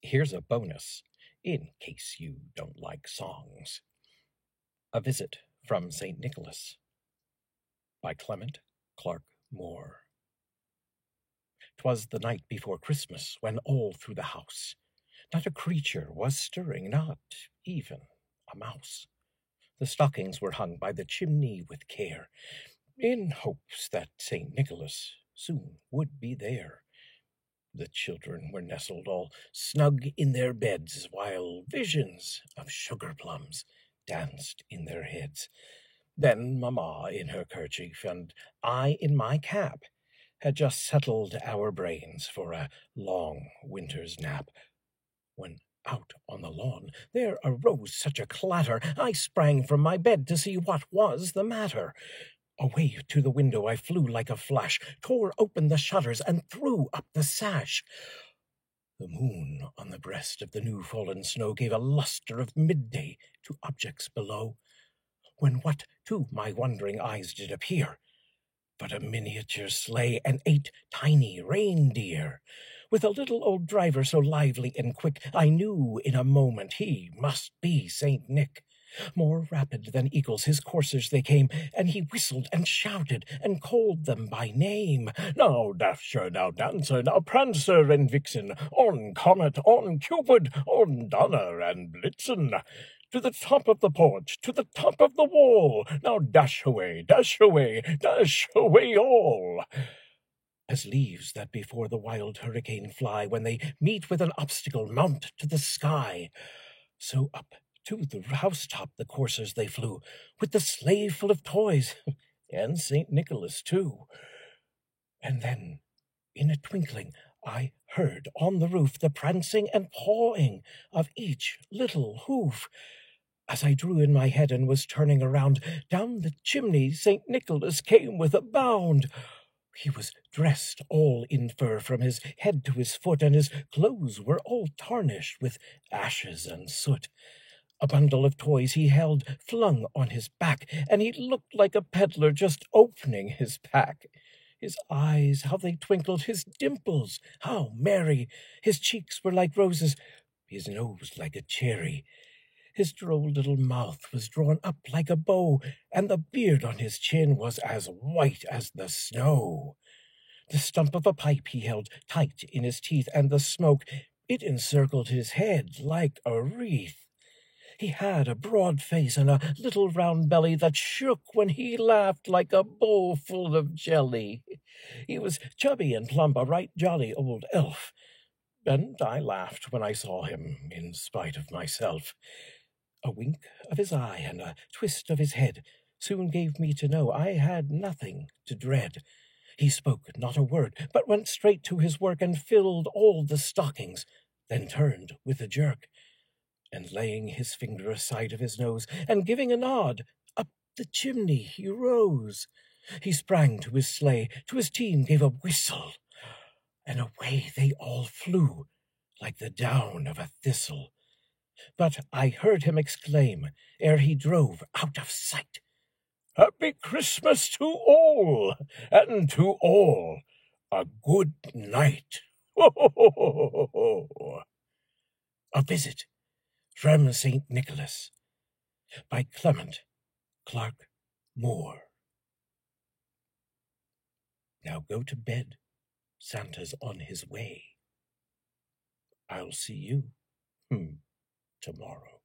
Here's a bonus, in case you don't like songs. A Visit from St. Nicholas by Clement Clarke Moore. 'Twas the night before Christmas, when all through the house not a creature was stirring, not even a mouse. The stockings were hung by the chimney with care, in hopes that St. Nicholas soon would be there. The children were nestled all snug in their beds, while visions of sugar plums danced in their heads. Then mamma in her kerchief, and I in my cap, had just settled our brains for a long winter's nap, when out on the lawn there arose such a clatter, I sprang from my bed to see what was the matter. Away to the window I flew like a flash, tore open the shutters, and threw up the sash. The moon on the breast of the new-fallen snow gave a lustre of midday to objects below, when what to my wondering eyes did appear but a miniature sleigh and 8 tiny reindeer, with a little old driver so lively and quick, I knew in a moment he must be Saint Nick. More rapid than eagles his coursers they came, and he whistled and shouted and called them by name. Now Dasher, now Dancer, now Prancer and Vixen, on Comet, on Cupid, on Donner and Blitzen. To the top of the porch, to the top of the wall, now dash away, dash away, dash away all. As leaves that before the wild hurricane fly, when they meet with an obstacle, mount to the sky, so up to the housetop the coursers they flew, with the sleigh full of toys, and St. Nicholas too. And then, in a twinkling, I heard on the roof the prancing and pawing of each little hoof. As I drew in my head and was turning around, down the chimney St. Nicholas came with a bound. He was dressed all in fur from his head to his foot, and his clothes were all tarnished with ashes and soot. A bundle of toys he held flung on his back, and he looked like a peddler just opening his pack. His eyes, how they twinkled, his dimples, how merry! His cheeks were like roses, his nose like a cherry. His droll little mouth was drawn up like a bow, and the beard on his chin was as white as the snow. The stump of a pipe he held tight in his teeth, and the smoke, it encircled his head like a wreath. He had a broad face and a little round belly that shook when he laughed like a bowl full of jelly. He was chubby and plump, a right jolly old elf, and I laughed when I saw him, in spite of myself. A wink of his eye and a twist of his head soon gave me to know I had nothing to dread. He spoke not a word, but went straight to his work and filled all the stockings, then turned with a jerk, and laying his finger aside of his nose, and giving a nod, up the chimney he rose. He sprang to his sleigh, to his team gave a whistle, and away they all flew like the down of a thistle. But I heard him exclaim, ere he drove out of sight, "Happy Christmas to all, and to all a good night." Ho, ho, ho, ho, ho, ho. A Visit from St. Nicholas by Clement Clarke Moore. Now go to bed. Santa's on his way. I'll see you tomorrow.